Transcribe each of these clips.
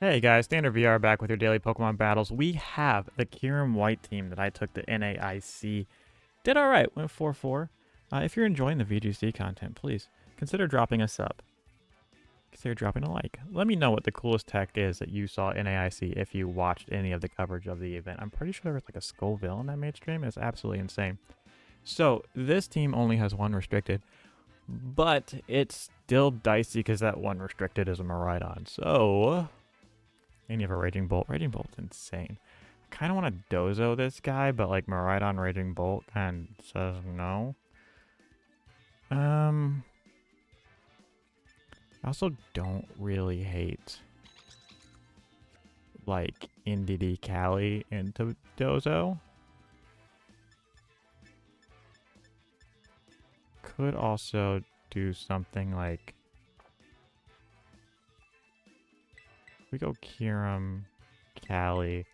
Hey guys, StandardVR back with your daily Pokemon battles. We have the Kyurem White team that I took to NAIC. Did alright, went 4-4. If you're enjoying the VGC content, please consider dropping a sub. Consider dropping a like. Let me know what the coolest tech is that you saw in NAIC if you watched any of the coverage of the event. I'm pretty sure there was like a Scoville in that main stream. It's absolutely insane. So this team only has one restricted, but it's still dicey because that one restricted is a Miraidon. So... and you have a Raging Bolt. Raging Bolt's insane. I kind of want to Dozo this guy, but like Miraidon Raging Bolt kind of says no. I also don't really hate like NDD Cali into Dozo. Could also do something like we go Kyurem Cali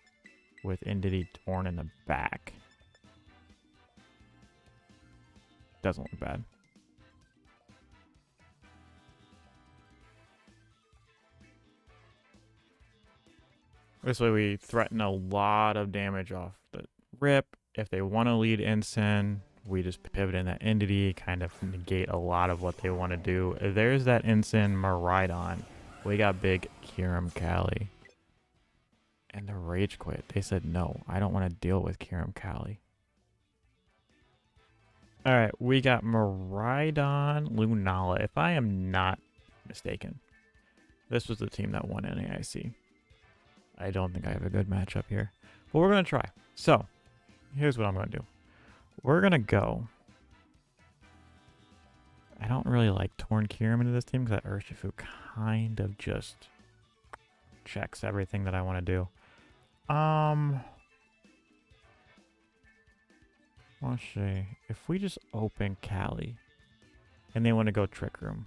with Entity Torn in the back. Doesn't look bad. This way we threaten a lot of damage off the rip. If they want to lead Ensign, we just pivot in that Entity, kind of negate a lot of what they want to do. There's that Ensign Miraidon. We got big Kyurem Cali. And the Rage Quit. They said, no, I don't want to deal with Kyurem Cali. Alright, we got Miraidon Lunala. If I am not mistaken, this was the team that won NAIC. I don't think I have a good matchup here. But we're going to try. So, here's what I'm going to do. We're going to go... I don't really like Torn Kyurem into this team because that Urshifu kind of just checks everything that I want to do. Let's see. If we just open Cali and they want to go Trick Room.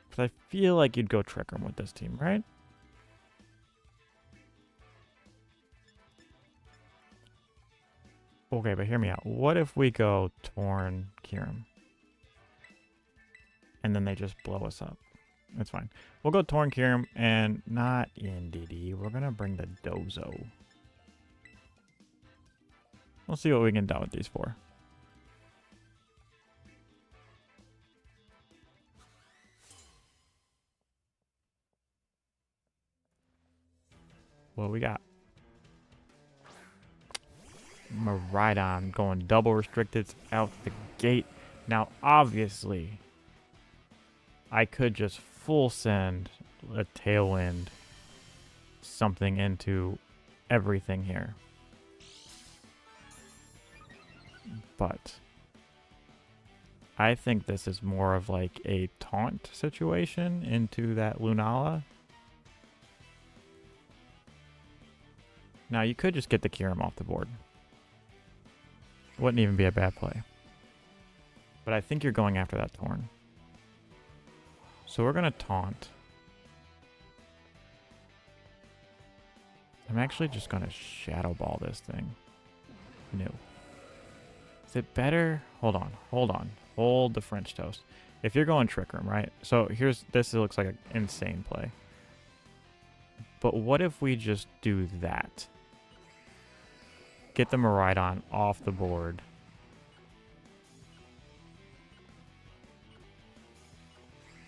Because I feel like you'd go Trick Room with this team, right? Okay, but hear me out. What if we go Torn Kyurem? And then they just blow us up. That's fine. We'll go Torn Kyurem and not NDD. We're going to bring the Dozo. We'll see what we can do with these four. What we got? Miraidon going double restricted out the gate. Now, obviously, I could just full send a Tailwind something into everything here. But I think this is more of like a taunt situation into that Lunala. Now, you could just get the Kyurem off the board. Wouldn't even be a bad play. But I think you're going after that Torn. So we're going to taunt. I'm actually just going to Shadow Ball this thing. No. Is it better? Hold on. Hold on. Hold the French toast. If you're going Trick Room, right? So here's, this looks like an insane play. But what if we just do that? Get the Miraidon off the board.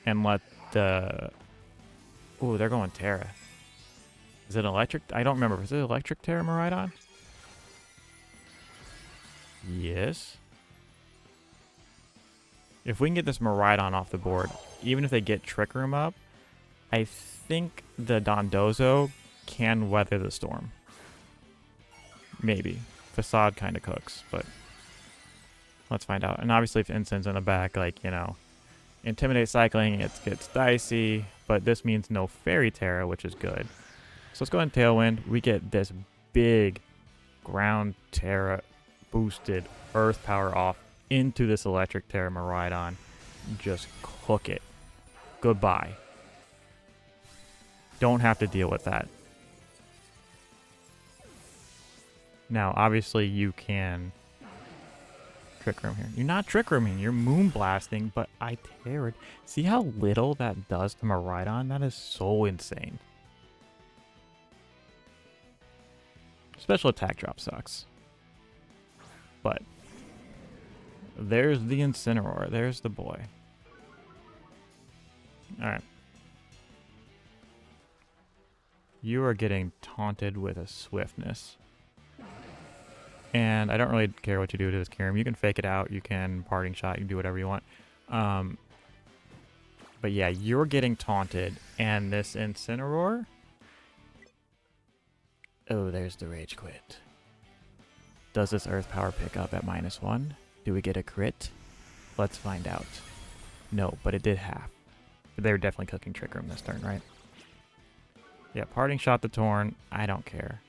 And let the... Ooh, they're going Terra. Is it electric? I don't remember. Is it electric Terra Miraidon? Yes. If we can get this Miraidon off the board, even if they get Trick Room up, I think the Dondozo can weather the storm. Maybe. Facade kind of cooks, but let's find out. And obviously if Ensign's in the back, like, you know, Intimidate cycling, it gets dicey, but this means no Fairy Terra, which is good. So let's go ahead and Tailwind. We get this big Ground Terra boosted Earth Power off into this Electric Terra Miraidon. Just cook it. Goodbye. Don't have to deal with that. Now, obviously, you can Trick Room here. You're not Trick Rooming. You're Moon Blasting, but I tear it. See how little that does to Miraidon? That is so insane. Special attack drop sucks. But there's the Incineroar. There's the boy. Alright. You are getting taunted with a swiftness. And I don't really care what you do to this Kyurem. You can fake it out. You can parting shot. You can do whatever you want. But yeah, you're getting taunted. And this Incineroar... Oh, there's the Rage Quit. Does this Earth Power pick up at -1? Do we get a crit? Let's find out. No, but it did half. They were definitely cooking Trick Room this turn, right? Yeah, parting shot the Torn. I don't care.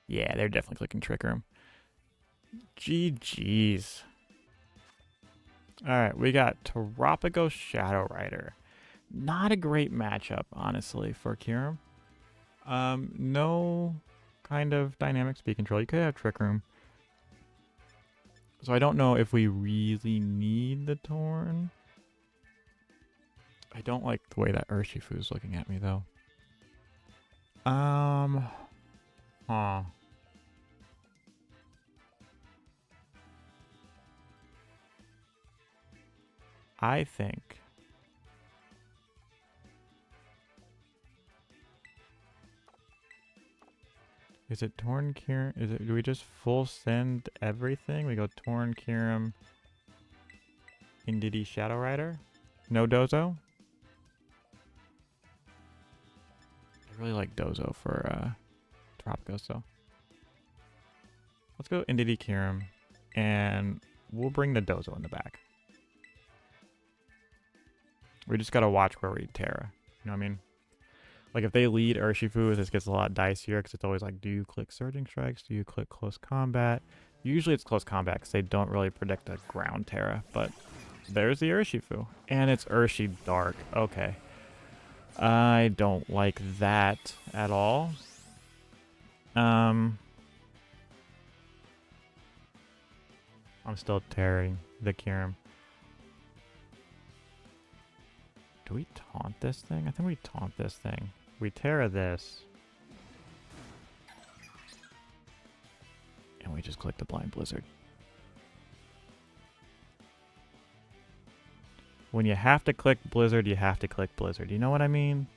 Yeah, they're definitely clicking Trick Room. GG's. Alright, we got Tropico Shadow Rider. Not a great matchup, honestly, for Kyurem. No kind of dynamic speed control. You could have Trick Room. So I don't know if we really need the Torn. I don't like the way that Urshifu is looking at me, though. Huh. I think is it Torn Kyurem? Is it, do we just full send everything? We go Torn Kyurem, Indeedee Shadow Rider, no Dozo. I really like Dozo for Tropico, so let's go Indeedee Kyurem, and we'll bring the Dozo in the back. We just gotta watch where we Terra. You know what I mean? Like if they lead Urshifu, this gets a lot dicier because it's always like, do you click Surging Strikes? Do you click Close Combat? Usually it's Close Combat because they don't really predict a ground Terra. But there's the Urshifu. And it's Urshi Dark. Okay. I don't like that at all. I'm still tearing the Kyurem. Do we taunt this thing? I think we taunt this thing. We Terra this. And we just click the Blind Blizzard. When you have to click Blizzard, you have to click Blizzard. You know what I mean?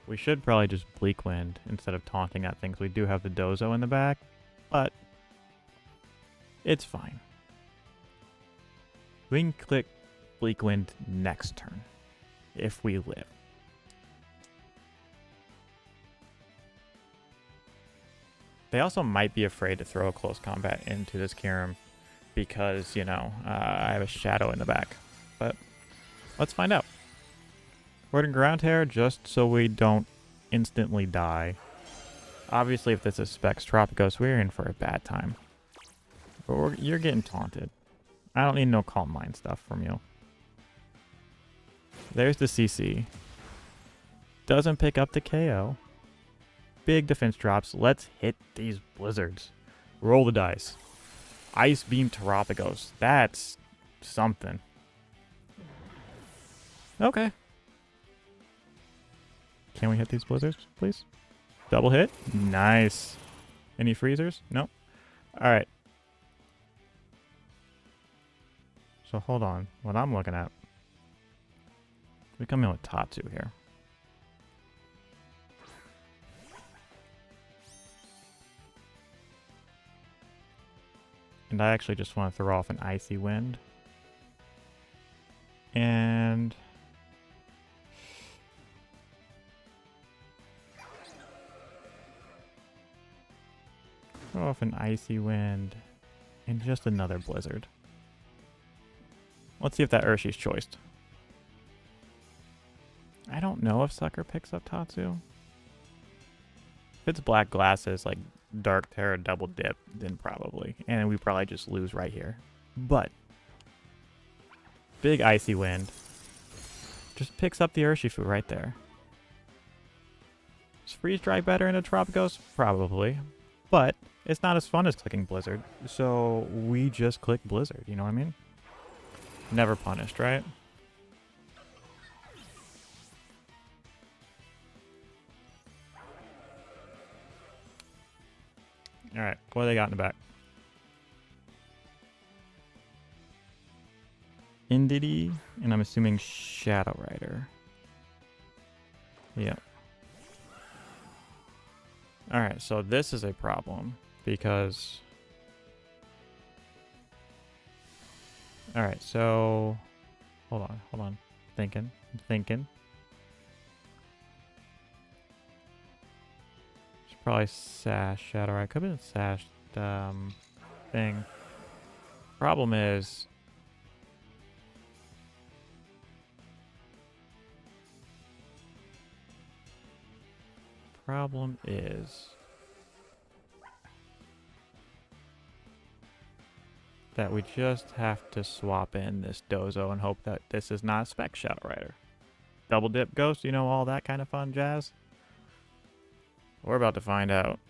We should probably just Bleak Wind instead of taunting that thing, because we do have the Dozo in the back. But it's fine. We can click Bleak Wind next turn, if we live. They also might be afraid to throw a Close Combat into this Kyurem because, you know, I have a Shadow in the back. But let's find out. We're in Ground Terror just so we don't instantly die. Obviously, if this is Specs Tropicos, we're in for a bad time. But you're getting taunted. I don't need no Calm Mind stuff from you. There's the CC. Doesn't pick up the KO. Big defense drops. Let's hit these blizzards. Roll the dice. Ice Beam Tropicos. That's something. Okay. Can we hit these blizzards, please? Double hit. Nice. Any freezers? Nope. Alright. So hold on. What I'm looking at. We come in with Tatsu here. And I actually just want to throw off an Icy Wind. And throw off an Icy Wind and just another Blizzard. Let's see if that Urshi's choiced. I don't know if Sucker picks up Tatsu. If it's Black Glasses, like Dark Terror double dip, then probably. And we probably just lose right here. But big Icy Wind just picks up the Urshifu right there. Is Freeze Dry better in a Tropicos? Probably. But it's not as fun as clicking Blizzard. So we just click Blizzard, you know what I mean? Never punished, right? Alright, what do they got in the back? Indity, and I'm assuming Shadow Rider. Yep. Alright, so this is a problem because... Alright, so... Hold on. I'm thinking. Should probably sash Shadow Rider. Could have been sashed thing. Problem is... that we just have to swap in this Dozo and hope that this is not spec Shadow Rider. Double dip ghost, you know, all that kind of fun jazz? We're about to find out.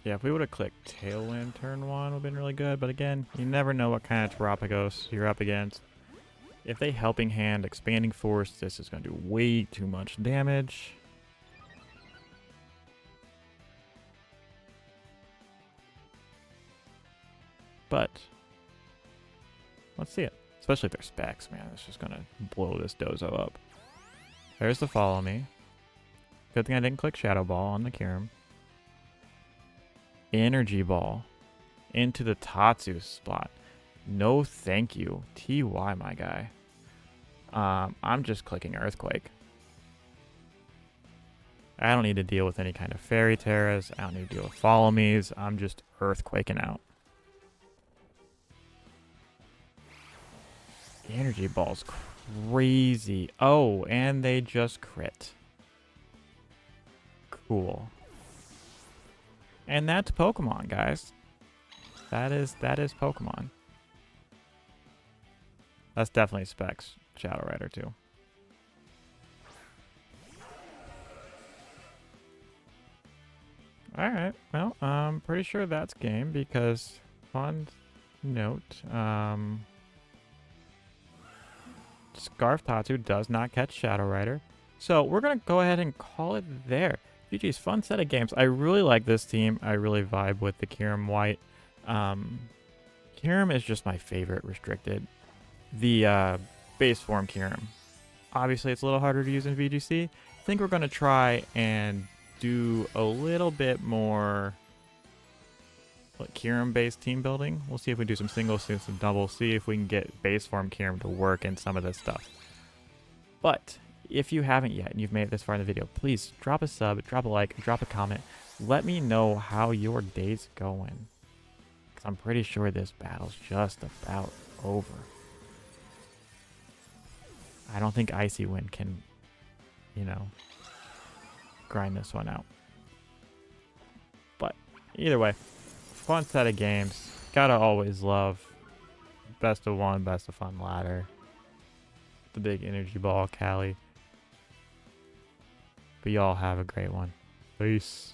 Yeah, if we would have clicked Tailwind turn 1, would have been really good. But again, you never know what kind of Terapagos you're up against. If they Helping Hand, Expanding Force, this is going to do way too much damage. But let's see it. Especially if they're specs, man. It's just going to blow this Dozo up. There's the Follow Me. Good thing I didn't click Shadow Ball on the Kyurem. Energy Ball into the Tatsu spot. No thank you. TY, my guy. I'm just clicking Earthquake. I don't need to deal with any kind of Fairy Terras. I don't need to deal with Follow Me's. I'm just Earthquaking out. The Energy Ball's crazy. Oh, and they just crit. Cool. And that's Pokemon, guys. That is Pokemon. That's definitely specs Shadow Rider too. Alright, well, I'm pretty sure that's game because, fun note, Scarf Tatsu does not catch Shadow Rider. So we're going to go ahead and call it there. GG's, fun set of games. I really like this team. I really vibe with the Kyurem White. Kyurem is just my favorite restricted. The base form Kyurem. Obviously, it's a little harder to use in VGC. I think we're going to try and do a little bit more Kyurem-based team building. We'll see if we do some singles, some doubles, see if we can get base form Kyurem to work in some of this stuff. But if you haven't yet and you've made it this far in the video, please drop a sub, drop a like, drop a comment. Let me know how your day's going. Because I'm pretty sure this battle's just about over. I don't think Icy Wind can, you know, grind this one out. But either way, fun set of games. Gotta always love best of one, best of fun ladder. The big energy ball, Cali. But y'all have a great one. Peace.